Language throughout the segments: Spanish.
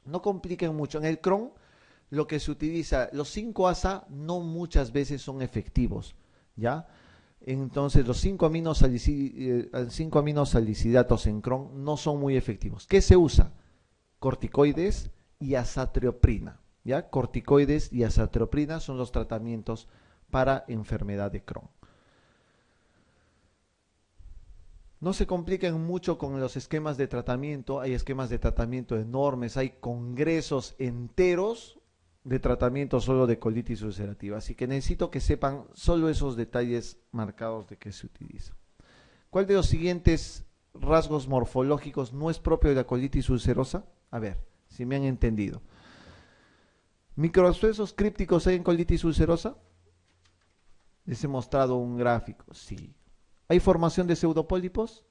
No compliquen mucho. En el Crohn lo que se utiliza, los 5-ASA no muchas veces son efectivos, ¿ya? Entonces los 5 aminosalicidatos en Crohn no son muy efectivos. ¿Qué se usa? Corticoides y azatrioprina, ¿ya? Corticoides y azatrioprina son los tratamientos para enfermedad de Crohn. No se compliquen mucho con los esquemas de tratamiento, hay esquemas de tratamiento enormes, hay congresos enteros de tratamiento solo de colitis ulcerativa, así que necesito que sepan solo esos detalles marcados de qué se utiliza. ¿Cuál de los siguientes rasgos morfológicos no es propio de la colitis ulcerosa? A ver, si me han entendido. ¿Microabscesos crípticos hay en colitis ulcerosa? Les he mostrado un gráfico, sí. ¿Hay formación de pseudopólipos?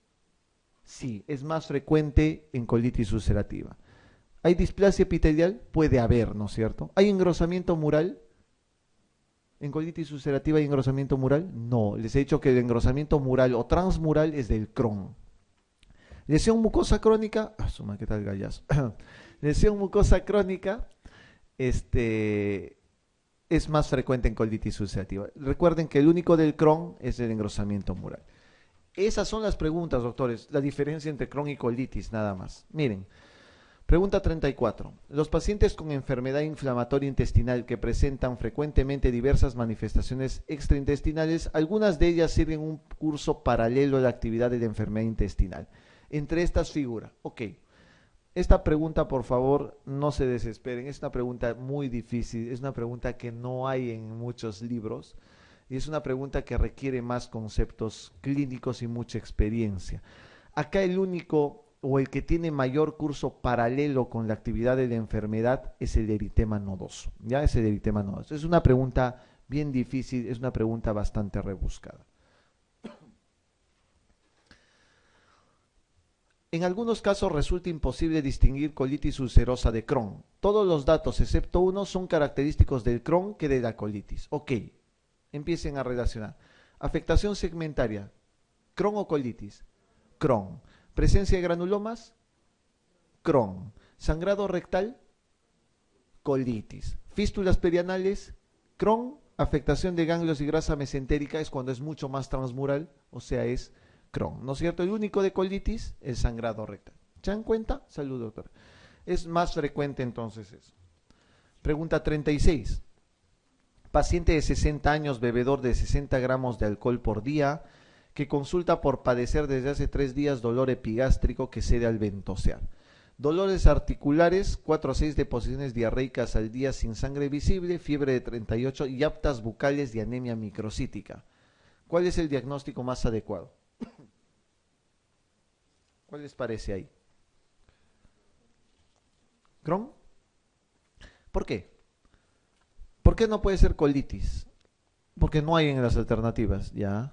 Sí, es más frecuente en colitis ulcerativa. ¿Hay displasia epitelial? Puede haber, ¿no es cierto? ¿Hay engrosamiento mural? ¿En colitis ulcerativa hay engrosamiento mural? No, les he dicho que el engrosamiento mural o transmural es del Crohn. Lesión mucosa crónica, suma, ¿qué tal gallazo? Lesión mucosa crónica, es más frecuente en colitis ulcerativa. Recuerden que el único del Crohn es el engrosamiento mural. Esas son las preguntas, doctores, la diferencia entre Crohn y colitis, nada más. Miren, pregunta 34. Los pacientes con enfermedad inflamatoria intestinal que presentan frecuentemente diversas manifestaciones extraintestinales, algunas de ellas sirven un curso paralelo a la actividad de la enfermedad intestinal. Entre estas figura, ok, esta pregunta por favor no se desesperen, es una pregunta muy difícil, es una pregunta que no hay en muchos libros y es una pregunta que requiere más conceptos clínicos y mucha experiencia. Acá el único o el que tiene mayor curso paralelo con la actividad de la enfermedad es el eritema nodoso, ya es el eritema nodoso. Es una pregunta bien difícil, es una pregunta bastante rebuscada. En algunos casos resulta imposible distinguir colitis ulcerosa de Crohn. Todos los datos, excepto uno, son característicos del Crohn que de la colitis. Ok, empiecen a relacionar. Afectación segmentaria, Crohn o colitis. Crohn. Presencia de granulomas, Crohn. Sangrado rectal, colitis. Fístulas perianales, Crohn. Afectación de ganglios y grasa mesentérica es cuando es mucho más transmural, o sea, es Crohn, ¿no es cierto? El único de colitis es sangrado rectal. ¿Se dan cuenta? Salud, doctor. Es más frecuente entonces eso. Pregunta 36. Paciente de 60 años, bebedor de 60 gramos de alcohol por día, que consulta por padecer desde hace 3 días dolor epigástrico que cede al ventosear. Dolores articulares, 4 a 6 deposiciones diarreicas al día sin sangre visible, fiebre de 38 y aptas bucales y anemia microcítica. ¿Cuál es el diagnóstico más adecuado? ¿Cuál les parece ahí? ¿Crohn? ¿Por qué? ¿Por qué no puede ser colitis? Porque no hay en las alternativas, ¿ya?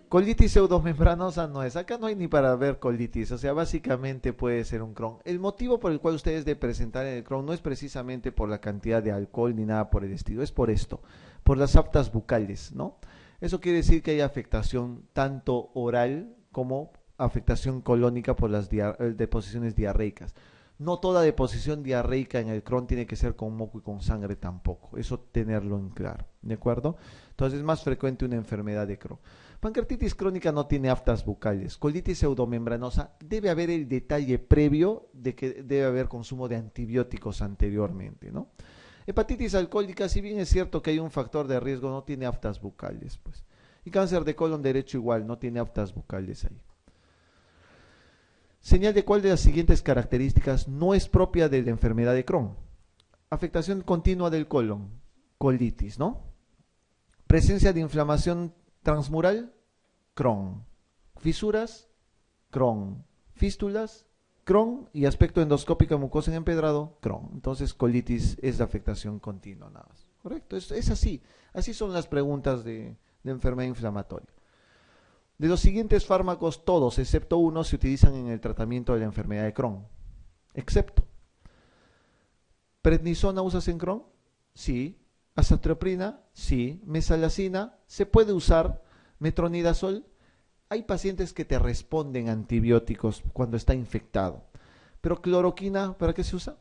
Colitis pseudomembranosa no es. Acá no hay ni para ver colitis. O sea, básicamente puede ser un Crohn. El motivo por el cual ustedes de presentar el Crohn no es precisamente por la cantidad de alcohol ni nada por el estilo. Es por esto, por las aptas bucales, ¿no? Eso quiere decir que hay afectación tanto oral como afectación colónica por las deposiciones diarreicas. No toda deposición diarreica en el Crohn tiene que ser con moco y con sangre tampoco. Eso tenerlo en claro, ¿de acuerdo? Entonces es más frecuente una enfermedad de Crohn. Pancreatitis crónica no tiene aftas bucales. Colitis pseudomembranosa debe haber el detalle previo de que debe haber consumo de antibióticos anteriormente, ¿no? Hepatitis alcohólica, si bien es cierto que hay un factor de riesgo, no tiene aftas bucales, pues. Y cáncer de colon derecho igual, no tiene aftas bucales ahí. Señal de cuál de las siguientes características no es propia de la enfermedad de Crohn. Afectación continua del colon, colitis, ¿no? Presencia de inflamación transmural, Crohn. Fisuras, Crohn. Fístulas, Crohn. Y aspecto endoscópico mucosa en empedrado, Crohn. Entonces, colitis es la afectación continua, nada más. ¿Correcto? Es así. Así son las preguntas de enfermedad inflamatoria. De los siguientes fármacos, todos, excepto uno, se utilizan en el tratamiento de la enfermedad de Crohn. Excepto. ¿Prednisona usas en Crohn? Sí. Azathioprina, sí. Mesalazina, se puede usar. Metronidazol, hay pacientes que te responden a antibióticos cuando está infectado. Pero cloroquina, ¿para qué se usa?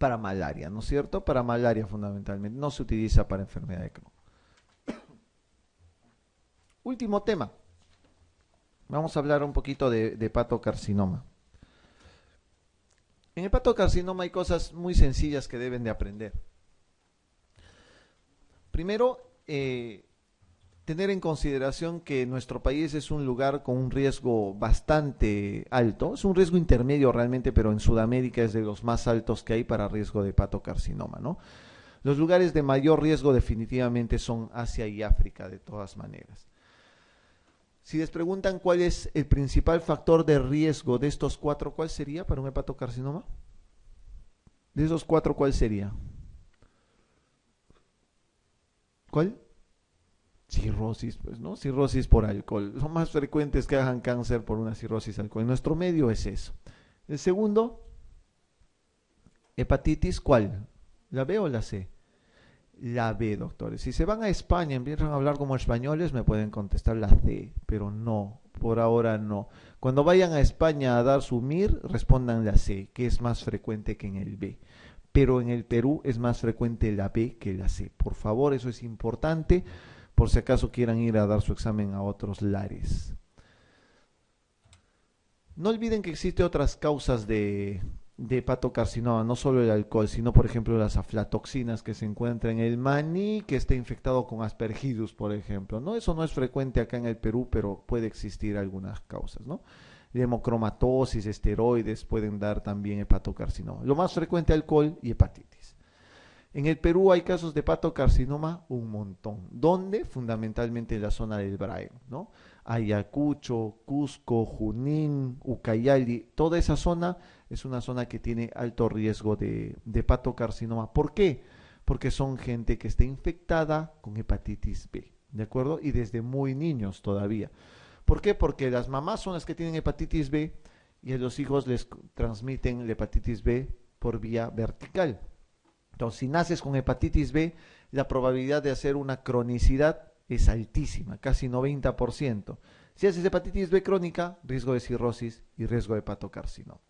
para malaria, ¿no es cierto? Para malaria fundamentalmente, no se utiliza para enfermedad de Crohn. Último tema, vamos a hablar un poquito de hepatocarcinoma. En hepatocarcinoma hay cosas muy sencillas que deben de aprender. Primero, tener en consideración que nuestro país es un lugar con un riesgo bastante alto, es un riesgo intermedio realmente, pero en Sudamérica es de los más altos que hay para riesgo de hepatocarcinoma, ¿no? Los lugares de mayor riesgo definitivamente son Asia y África, de todas maneras. Si les preguntan cuál es el principal factor de riesgo de estos cuatro, ¿cuál sería para un hepatocarcinoma? De esos cuatro, ¿cuál sería? ¿Cuál? Cirrosis, pues, ¿no? Cirrosis por alcohol. Son más frecuentes que hagan cáncer por una cirrosis alcohol. En nuestro medio es eso. El segundo, hepatitis, ¿cuál? ¿La B o la C? La B, doctores. Si se van a España, empiezan a hablar como españoles, me pueden contestar la C, pero no, por ahora no. Cuando vayan a España a dar su MIR, respondan la C, que es más frecuente que en el B. Pero en el Perú es más frecuente la B que la C. Por favor, eso es importante, por si acaso quieran ir a dar su examen a otros lares. No olviden que existen otras causas de hepatocarcinoma, no solo el alcohol, sino por ejemplo las aflatoxinas que se encuentran en el maní que está infectado con aspergillus, por ejemplo, ¿no? Eso no es frecuente acá en el Perú, pero puede existir algunas causas, ¿no? Hemocromatosis, esteroides pueden dar también hepatocarcinoma. Lo más frecuente, alcohol y hepatitis. En el Perú hay casos de hepatocarcinoma un montón. ¿Dónde? Fundamentalmente en la zona del Brain, ¿no? Ayacucho, Cusco, Junín, Ucayali, toda esa zona es una zona que tiene alto riesgo de hepatocarcinoma. ¿Por qué? Porque son gente que está infectada con hepatitis B, ¿de acuerdo? Y desde muy niños todavía. ¿Por qué? Porque las mamás son las que tienen hepatitis B y a los hijos les transmiten la hepatitis B por vía vertical. Entonces, si naces con hepatitis B, la probabilidad de hacer una cronicidad es altísima, casi 90%. Si haces hepatitis B crónica, riesgo de cirrosis y riesgo de hepatocarcinoma.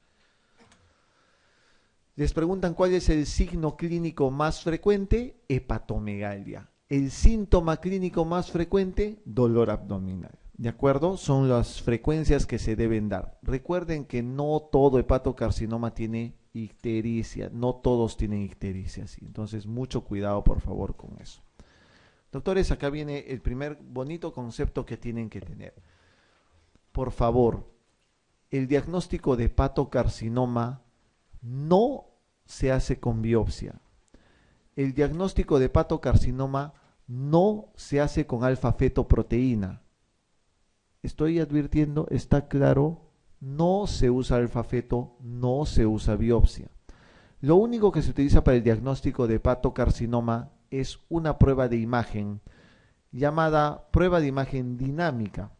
Les preguntan cuál es el signo clínico más frecuente, hepatomegalia. El síntoma clínico más frecuente, dolor abdominal. ¿De acuerdo? Son las frecuencias que se deben dar. Recuerden que no todo hepatocarcinoma tiene ictericia, no todos tienen ictericia, ¿sí? Entonces mucho cuidado por favor con eso. Doctores, acá viene el primer bonito concepto que tienen que tener. Por favor, el diagnóstico de hepatocarcinoma no se hace con biopsia. El diagnóstico de hepatocarcinoma no se hace con alfa-fetoproteína. Estoy advirtiendo, está claro, no se usa alfa-feto, no se usa biopsia. Lo único que se utiliza para el diagnóstico de hepatocarcinoma es una prueba de imagen llamada prueba de imagen dinámica.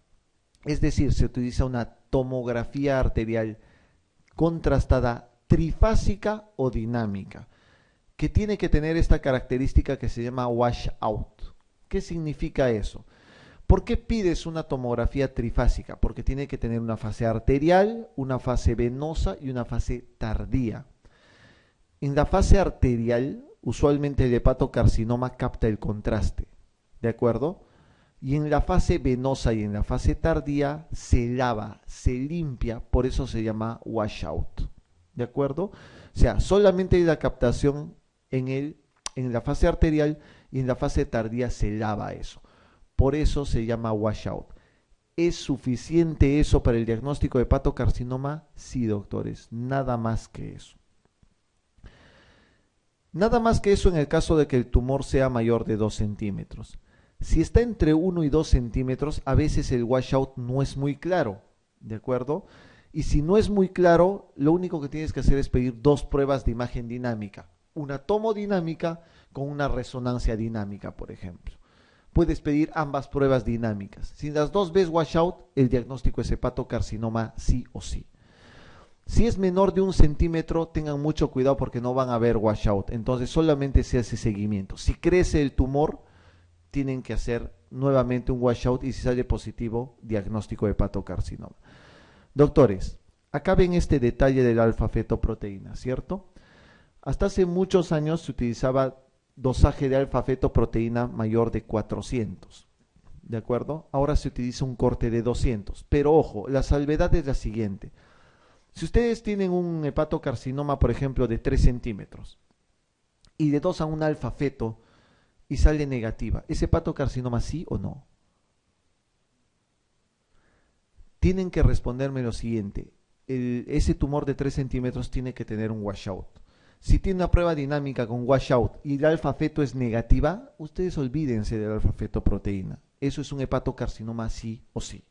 Es decir, se utiliza una tomografía arterial contrastada trifásica o dinámica, que tiene que tener esta característica que se llama washout. ¿Qué significa eso? ¿Por qué pides una tomografía trifásica? Porque tiene que tener una fase arterial, una fase venosa y una fase tardía. En la fase arterial, usualmente el hepatocarcinoma capta el contraste, ¿de acuerdo? Y en la fase venosa y en la fase tardía se lava, se limpia, por eso se llama washout, ¿de acuerdo? O sea, solamente hay la captación en la fase arterial y en la fase tardía se lava eso. Por eso se llama washout. ¿Es suficiente eso para el diagnóstico de hepatocarcinoma? Sí, doctores, nada más que eso. Nada más que eso en el caso de que el tumor sea mayor de 2 centímetros. Si está entre 1 y 2 centímetros, a veces el washout no es muy claro, ¿de acuerdo? Y si no es muy claro, lo único que tienes que hacer es pedir dos pruebas de imagen dinámica. Una tomodinámica con una resonancia dinámica, por ejemplo. Puedes pedir ambas pruebas dinámicas. Si las dos ves washout, el diagnóstico es hepatocarcinoma sí o sí. Si es menor de 1 centímetro, tengan mucho cuidado porque no van a ver washout. Entonces solamente se hace seguimiento. Si crece el tumor, tienen que hacer nuevamente un washout y si sale positivo, diagnóstico de hepatocarcinoma. Doctores, acá ven este detalle del alfa-fetoproteína, ¿cierto? Hasta hace muchos años se utilizaba dosaje de alfa-fetoproteína mayor de 400. ¿De acuerdo? Ahora se utiliza un corte de 200. Pero ojo, la salvedad es la siguiente. Si ustedes tienen un hepatocarcinoma, por ejemplo, de 3 centímetros y le dosan un alfa-feto y sale negativa, ¿es hepatocarcinoma sí o no? Tienen que responderme lo siguiente. Ese tumor de 3 centímetros tiene que tener un washout. Si tiene una prueba dinámica con washout y el alfa-feto es negativa, ustedes olvídense del alfa-fetoproteína. Eso es un hepatocarcinoma sí o sí.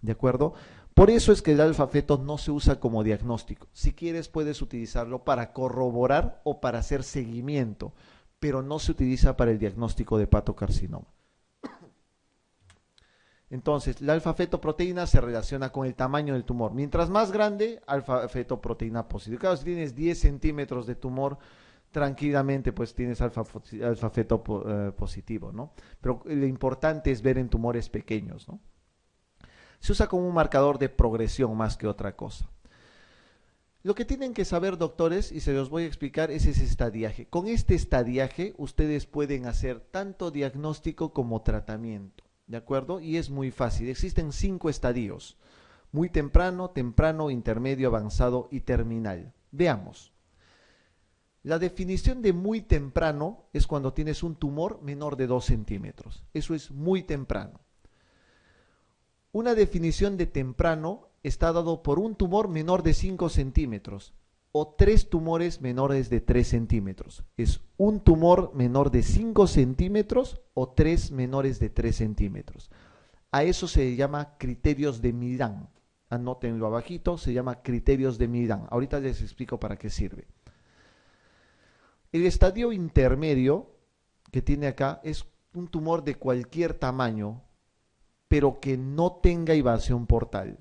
¿De acuerdo? Por eso es que el alfa-feto no se usa como diagnóstico. Si quieres puedes utilizarlo para corroborar o para hacer seguimiento, pero no se utiliza para el diagnóstico de hepatocarcinoma. Entonces, la alfa-fetoproteína se relaciona con el tamaño del tumor. Mientras más grande, alfa-fetoproteína positiva. Claro, si tienes 10 centímetros de tumor, tranquilamente pues tienes alfa-feto positivo, ¿no? Pero lo importante es ver en tumores pequeños, ¿no? Se usa como un marcador de progresión más que otra cosa. Lo que tienen que saber, doctores, y se los voy a explicar, es ese estadiaje. Con este estadiaje ustedes pueden hacer tanto diagnóstico como tratamiento. ¿De acuerdo? Y es muy fácil. Existen 5 estadios. Muy temprano, temprano, intermedio, avanzado y terminal. Veamos. La definición de muy temprano es cuando tienes un tumor menor de 2 centímetros. Eso es muy temprano. Una definición de temprano está dado por un tumor menor de 5 centímetros o 3 tumores menores de 3 centímetros. Es un tumor menor de 5 centímetros o 3 menores de 3 centímetros. A eso se le llama criterios de Millán. Anótenlo abajito, se llama criterios de Millán. Ahorita les explico para qué sirve. El estadio intermedio que tiene acá es un tumor de cualquier tamaño, pero que no tenga invasión portal.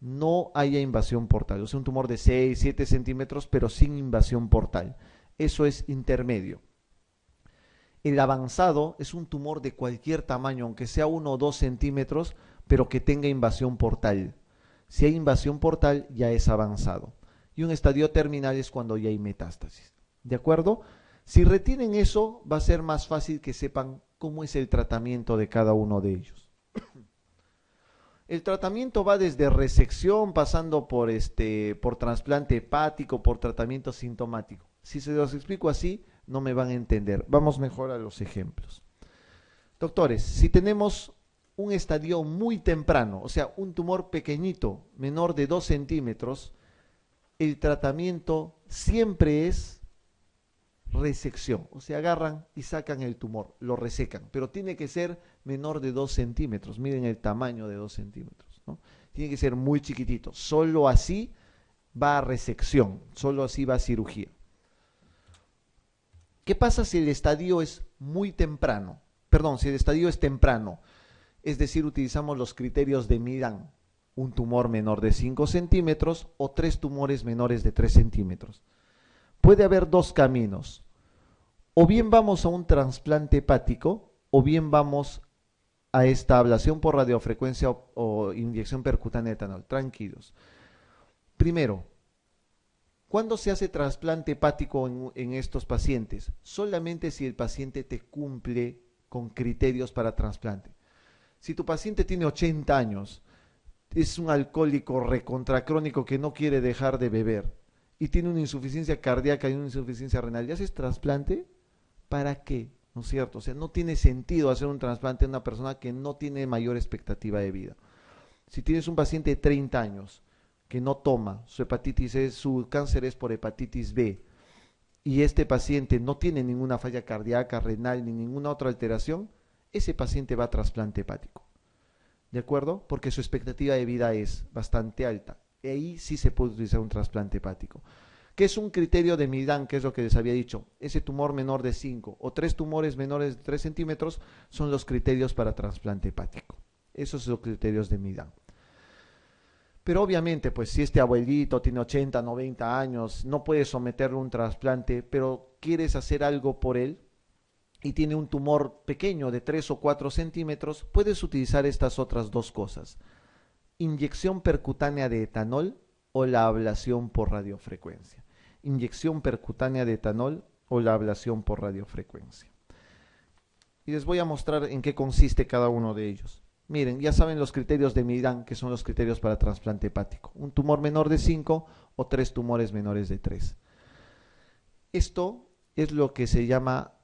No haya invasión portal. O sea, un tumor de 6, 7 centímetros, pero sin invasión portal. Eso es intermedio. El avanzado es un tumor de cualquier tamaño, aunque sea 1 o 2 centímetros, pero que tenga invasión portal. Si hay invasión portal, ya es avanzado. Y un estadio terminal es cuando ya hay metástasis. ¿De acuerdo? Si retienen eso, va a ser más fácil que sepan cómo es el tratamiento de cada uno de ellos. El tratamiento va desde resección, pasando por trasplante hepático, por tratamiento sintomático. Si se los explico así, no me van a entender. Vamos mejor a los ejemplos. Doctores, si tenemos un estadio muy temprano, o sea, un tumor pequeñito, menor de 2 centímetros, el tratamiento siempre es resección. O sea, agarran y sacan el tumor, lo resecan, pero tiene que ser menor de 2 centímetros. Miren el tamaño de 2 centímetros, ¿no? Tiene que ser muy chiquitito. Solo así va a resección, solo así va a cirugía. ¿Qué pasa si el estadio es muy temprano? Perdón, si el estadio es temprano, es decir, utilizamos los criterios de Millán, un tumor menor de 5 centímetros o 3 tumores menores de 3 centímetros. Puede haber 2 caminos. O bien vamos a un trasplante hepático, o bien vamos a esta ablación por radiofrecuencia o inyección percutánea de etanol. Tranquilos. Primero, ¿cuándo se hace trasplante hepático en estos pacientes? Solamente si el paciente te cumple con criterios para trasplante. Si tu paciente tiene 80 años, es un alcohólico recontracrónico que no quiere dejar de beber y tiene una insuficiencia cardíaca y una insuficiencia renal, ¿y haces trasplante? ¿Para qué? ¿No es cierto? O sea, no tiene sentido hacer un trasplante en una persona que no tiene mayor expectativa de vida. Si tienes un paciente de 30 años que no toma, su cáncer es por hepatitis B, y este paciente no tiene ninguna falla cardíaca, renal, ni ninguna otra alteración, ese paciente va a trasplante hepático. ¿De acuerdo? Porque su expectativa de vida es bastante alta. Y ahí sí se puede utilizar un trasplante hepático. ¿Qué es un criterio de Millán? Que es lo que les había dicho. Ese tumor menor de 5 o 3 tumores menores de 3 centímetros son los criterios para trasplante hepático. Esos son los criterios de Millán. Pero obviamente, pues si este abuelito tiene 80, 90 años, no puedes someterlo a un trasplante, pero quieres hacer algo por él y tiene un tumor pequeño de 3 o 4 centímetros, puedes utilizar estas otras 2 cosas. Inyección percutánea de etanol o la ablación por radiofrecuencia. inyección percutánea de etanol o la ablación por radiofrecuencia. Y les voy a mostrar en qué consiste cada uno de ellos. Miren, ya saben los criterios de Milán, que son los criterios para trasplante hepático. Un tumor menor de 5 o 3 tumores menores de 3. Esto es lo que se llama,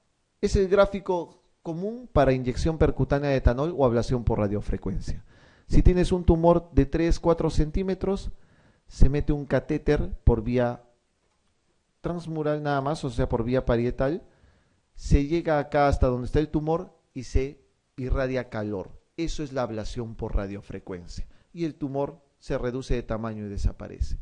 es el gráfico común para inyección percutánea de etanol o ablación por radiofrecuencia. Si tienes un tumor de 3-4 centímetros, se mete un catéter por vía transmural nada más, o sea, por vía parietal, se llega acá hasta donde está el tumor y se irradia calor. Eso es la ablación por radiofrecuencia. Y el tumor se reduce de tamaño y desaparece.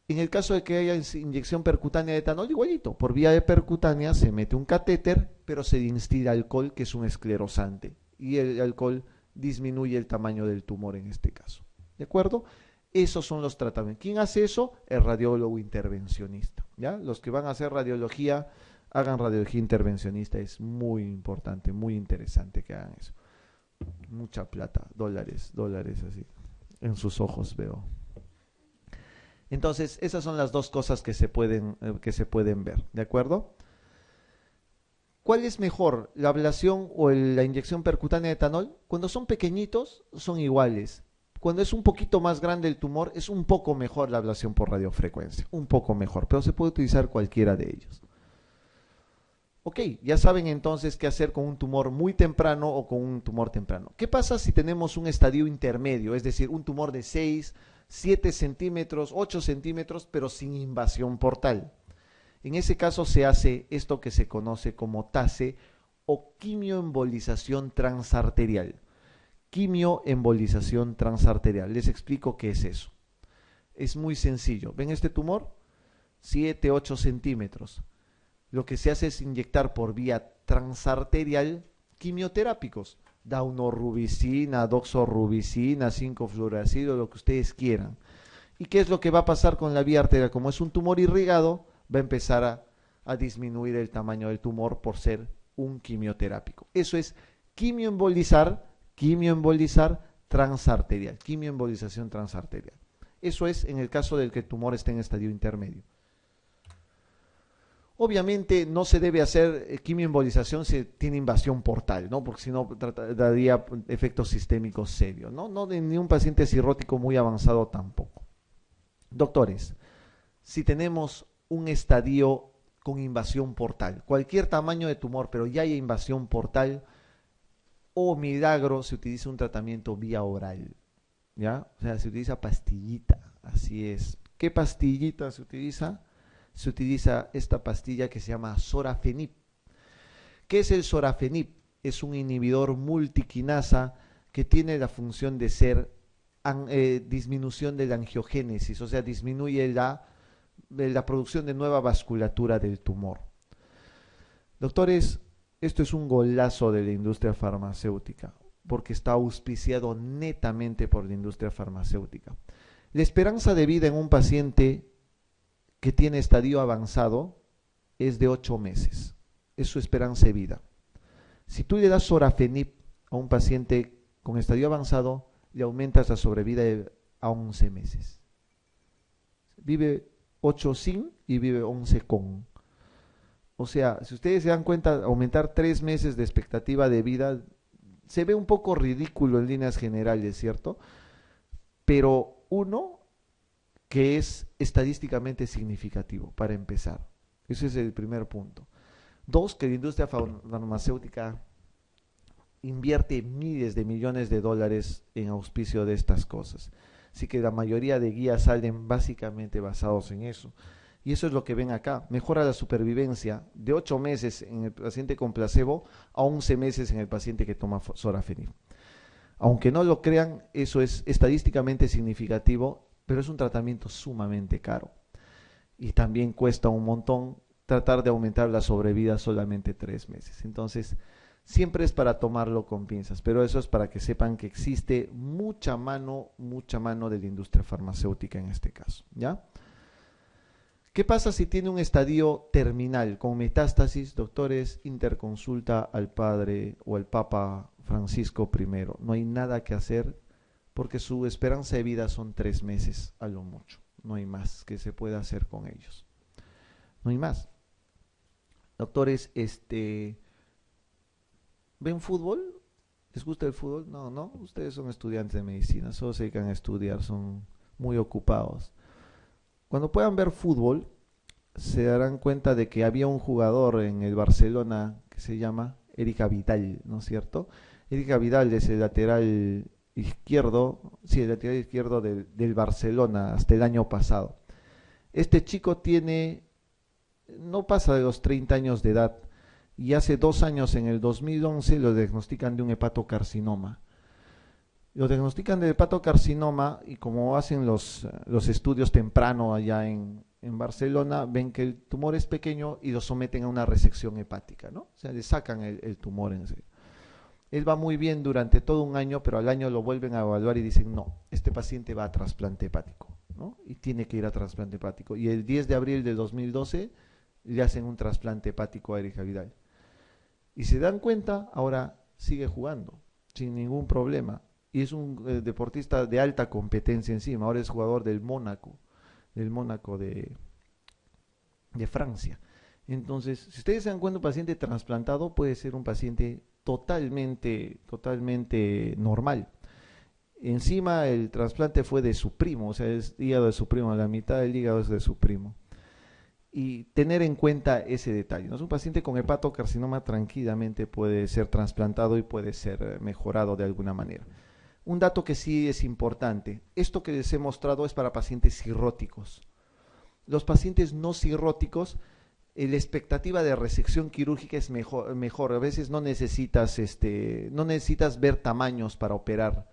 En el caso de que haya inyección percutánea de etanol, igualito. Por vía de percutánea se mete un catéter, pero se instila alcohol, que es un esclerosante. Y el alcohol disminuye el tamaño del tumor en este caso. ¿De acuerdo? Esos son los tratamientos. ¿Quién hace eso? El radiólogo intervencionista. ¿Ya? Los que van a hacer radiología, hagan radiología intervencionista. Es muy importante, muy interesante que hagan eso. Mucha plata, dólares así. En sus ojos veo. Entonces, esas son las dos cosas que se pueden ver, ¿de acuerdo? ¿Cuál es mejor, la ablación o la inyección percutánea de etanol? Cuando son pequeñitos, son iguales. Cuando es un poquito más grande el tumor, es un poco mejor la ablación por radiofrecuencia. Un poco mejor, pero se puede utilizar cualquiera de ellos. Ok, ya saben entonces qué hacer con un tumor muy temprano o con un tumor temprano. ¿Qué pasa si tenemos un estadio intermedio? Es decir, un tumor de 6, 7 centímetros, 8 centímetros, pero sin invasión portal. En ese caso se hace esto que se conoce como TACE o quimioembolización transarterial. Quimioembolización transarterial. Les explico qué es eso. Es muy sencillo. ¿Ven este tumor? 7, 8 centímetros. Lo que se hace es inyectar por vía transarterial quimioterápicos. Daunorubicina, doxorubicina, 5-fluoracido, lo que ustedes quieran. ¿Y qué es lo que va a pasar con la vía arterial? Como es un tumor irrigado, va a empezar a disminuir el tamaño del tumor por ser un quimioterápico. Eso es quimioembolizar transarterial, quimioembolización transarterial. Eso es en el caso del que el tumor esté en estadio intermedio. Obviamente no se debe hacer quimioembolización si tiene invasión portal, ¿no? Porque si no daría efectos sistémicos serios, ¿no? No de ni un paciente cirrótico muy avanzado tampoco. Doctores, si tenemos un estadio con invasión portal, cualquier tamaño de tumor, pero ya hay invasión portal, o milagro, se utiliza un tratamiento vía oral, ¿ya? O sea, se utiliza pastillita, así es. ¿Qué pastillita se utiliza? Se utiliza esta pastilla que se llama sorafenib. ¿Qué es el sorafenib? Es un inhibidor multiquinasa que tiene la función de ser disminución de la angiogénesis, o sea, disminuye la producción de nueva vasculatura del tumor. Doctores, esto es un golazo de la industria farmacéutica, porque está auspiciado netamente por la industria farmacéutica. La esperanza de vida en un paciente que tiene estadio avanzado es de 8 meses. Es su esperanza de vida. Si tú le das sorafenib a un paciente con estadio avanzado, le aumentas la sobrevida a 11 meses. Vive 8 sin y vive 11 con. O sea, si ustedes se dan cuenta, aumentar 3 meses de expectativa de vida se ve un poco ridículo en líneas generales, ¿cierto? Pero uno, que es estadísticamente significativo, para empezar. Ese es el primer punto. 2, que la industria farmacéutica invierte miles de millones de dólares en auspicio de estas cosas. Así que la mayoría de guías salen básicamente basados en eso. Y eso es lo que ven acá. Mejora la supervivencia de 8 meses en el paciente con placebo a 11 meses en el paciente que toma sorafenib. Aunque no lo crean, eso es estadísticamente significativo, pero es un tratamiento sumamente caro. Y también cuesta un montón tratar de aumentar la sobrevida solamente 3 meses. Entonces, siempre es para tomarlo con pinzas, pero eso es para que sepan que existe mucha mano de la industria farmacéutica en este caso, ¿ya? ¿Qué pasa si tiene un estadio terminal con metástasis? Doctores, interconsulta al padre o al Papa Francisco I. No hay nada que hacer porque su esperanza de vida son 3 meses a lo mucho, No hay más que se pueda hacer con ellos. No hay más. Doctores, ¿ven fútbol? ¿Les gusta el fútbol? No, no. Ustedes son estudiantes de medicina, solo se dedican a estudiar, son muy ocupados. Cuando puedan ver fútbol, se darán cuenta de que había un jugador en el Barcelona que se llama Erika Vidal, ¿no es cierto? Erika Vidal es el lateral izquierdo, sí, el lateral izquierdo del Barcelona hasta el año pasado. Este chico no pasa de los 30 años de edad y hace 2 años, en el 2011, lo diagnostican de un hepatocarcinoma. Lo diagnostican de hepatocarcinoma y como hacen los estudios temprano allá en Barcelona, ven que el tumor es pequeño y lo someten a una resección hepática, ¿no? O sea, le sacan el tumor en serio. Él va muy bien durante todo un año, pero al año lo vuelven a evaluar y dicen, no, este paciente va a trasplante hepático, ¿no? Y tiene que ir a trasplante hepático. Y el 10 de abril de 2012 le hacen un trasplante hepático a Erika Vidal. Y se dan cuenta, ahora sigue jugando, sin ningún problema. Y es un deportista de alta competencia encima. Ahora es jugador del Mónaco de Francia. Entonces, si ustedes se dan cuenta, un paciente trasplantado puede ser un paciente totalmente normal. Encima el trasplante fue de su primo, o sea, es hígado de su primo, la mitad del hígado es de su primo. Y tener en cuenta ese detalle, ¿no? Un paciente con hepatocarcinoma tranquilamente puede ser trasplantado y puede ser mejorado de alguna manera. Un dato que sí es importante, esto que les he mostrado es para pacientes cirróticos. Los pacientes no cirróticos, la expectativa de resección quirúrgica es mejor. A veces no necesitas ver tamaños para operar.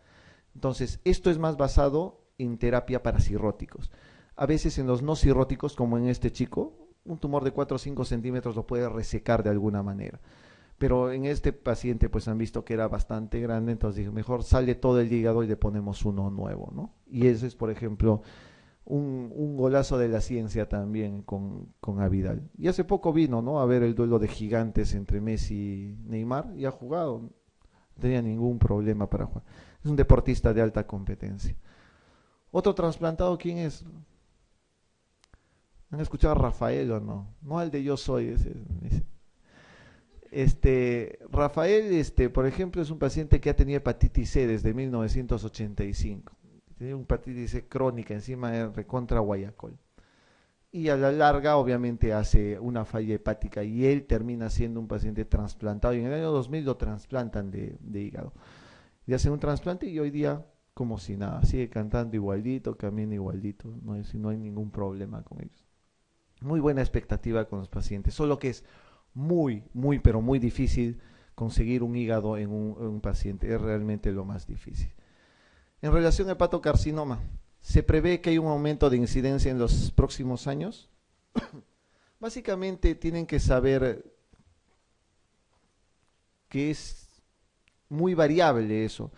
Entonces, esto es más basado en terapia para cirróticos. A veces en los no cirróticos, como en este chico, un tumor de 4 o 5 centímetros lo puede resecar de alguna manera. Pero en este paciente pues han visto que era bastante grande, entonces dije, mejor sale todo el hígado y le ponemos uno nuevo, ¿no? Y ese es, por ejemplo, un golazo de la ciencia también con Avidal. Y hace poco vino, ¿no?, a ver el duelo de gigantes entre Messi y Neymar y ha jugado. No tenía ningún problema para jugar. Es un deportista de alta competencia. ¿Otro trasplantado quién es? ¿Han escuchado a Rafael o no? No al de Yo Soy, ese. Rafael, por ejemplo, es un paciente que ha tenido hepatitis C desde 1985. Tiene una hepatitis C crónica, encima de recontra Guayacol. Y a la larga, obviamente, hace una falla hepática y él termina siendo un paciente trasplantado. Y en el año 2000 lo trasplantan de hígado. Le hacen un trasplante y hoy día, como si nada, sigue cantando igualito, camina igualito. No hay ningún problema con ellos. Muy buena expectativa con los pacientes, solo que es pero muy difícil conseguir un hígado en un paciente, es realmente lo más difícil. En relación al hepatocarcinoma, ¿se prevé que hay un aumento de incidencia en los próximos años? Básicamente tienen que saber que es muy variable eso.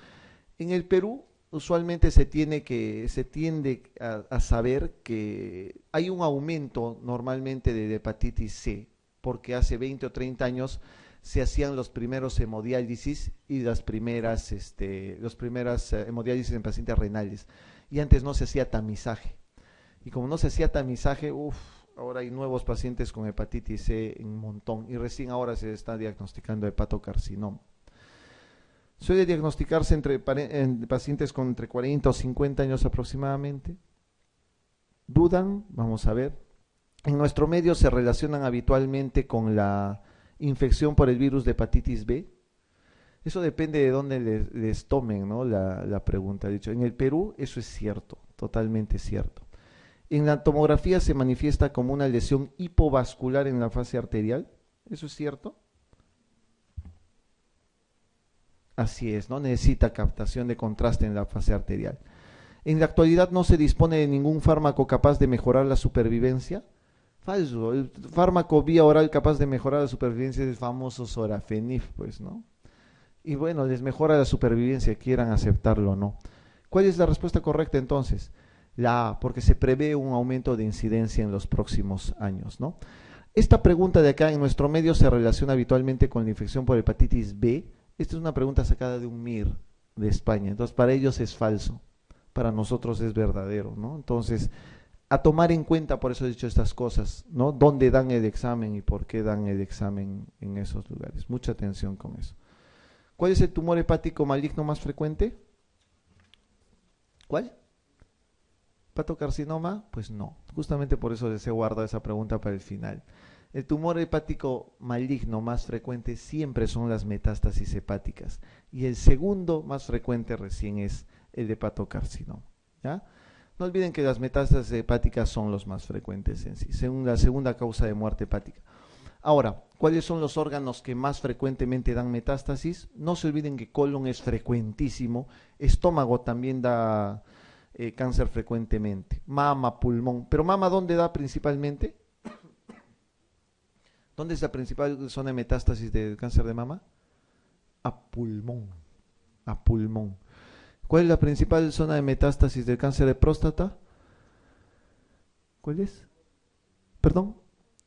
En el Perú usualmente se tiende a saber que hay un aumento normalmente de hepatitis C, porque hace 20 o 30 años se hacían los primeros hemodiálisis y las primeras hemodiálisis en pacientes renales. Y antes no se hacía tamizaje. Y como no se hacía tamizaje, ahora hay nuevos pacientes con hepatitis C en un montón. Y recién ahora se está diagnosticando hepatocarcinoma. Suele diagnosticarse en pacientes con entre 40 o 50 años aproximadamente. ¿Dudan? Vamos a ver. En nuestro medio se relacionan habitualmente con la infección por el virus de hepatitis B. Eso depende de dónde les tomen, ¿no?, la pregunta. Dicho, en el Perú eso es cierto, totalmente cierto. En la tomografía se manifiesta como una lesión hipovascular en la fase arterial. ¿Eso es cierto? Así es, ¿no? Necesita captación de contraste en la fase arterial. En la actualidad no se dispone de ningún fármaco capaz de mejorar la supervivencia. Falso, el fármaco vía oral capaz de mejorar la supervivencia es el famoso sorafenib, pues, ¿no? Y bueno, les mejora la supervivencia, quieran aceptarlo o no. ¿Cuál es la respuesta correcta entonces? La A, porque se prevé un aumento de incidencia en los próximos años, ¿no? Esta pregunta de acá en nuestro medio se relaciona habitualmente con la infección por hepatitis B. Esta es una pregunta sacada de un MIR de España, entonces para ellos es falso, para nosotros es verdadero, ¿no? Entonces, a tomar en cuenta, por eso he dicho estas cosas, ¿no? ¿Dónde dan el examen y por qué dan el examen en esos lugares? Mucha atención con eso. ¿Cuál es el tumor hepático maligno más frecuente? ¿Cuál? ¿Hepatocarcinoma? Pues no. Justamente por eso les he guardado esa pregunta para el final. El tumor hepático maligno más frecuente siempre son las metástasis hepáticas. Y el segundo más frecuente recién es el hepatocarcinoma. ¿Ya? No olviden que las metástasis hepáticas son los más frecuentes en sí, según la segunda causa de muerte hepática. Ahora, ¿cuáles son los órganos que más frecuentemente dan metástasis? No se olviden que colon es frecuentísimo, estómago también da cáncer frecuentemente, mama, pulmón. ¿Pero mama dónde da principalmente? ¿Dónde es la principal zona de metástasis del cáncer de mama? A pulmón, a pulmón. ¿Cuál es la principal zona de metástasis del cáncer de próstata? ¿Cuál es? ¿Perdón?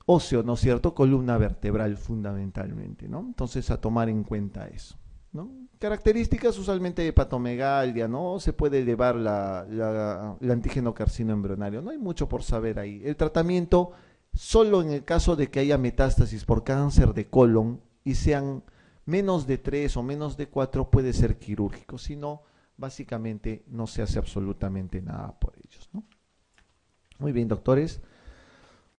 Óseo, ¿no es cierto? Columna vertebral fundamentalmente, ¿no? Entonces a tomar en cuenta eso, ¿no? Características usualmente de hepatomegalia, ¿no? Se puede elevar el antígeno carcino embrionario, no hay mucho por saber ahí. El tratamiento, solo en el caso de que haya metástasis por cáncer de colon y sean menos de 3 o menos de 4, puede ser quirúrgico, si no, básicamente no se hace absolutamente nada por ellos, ¿no? Muy bien, doctores.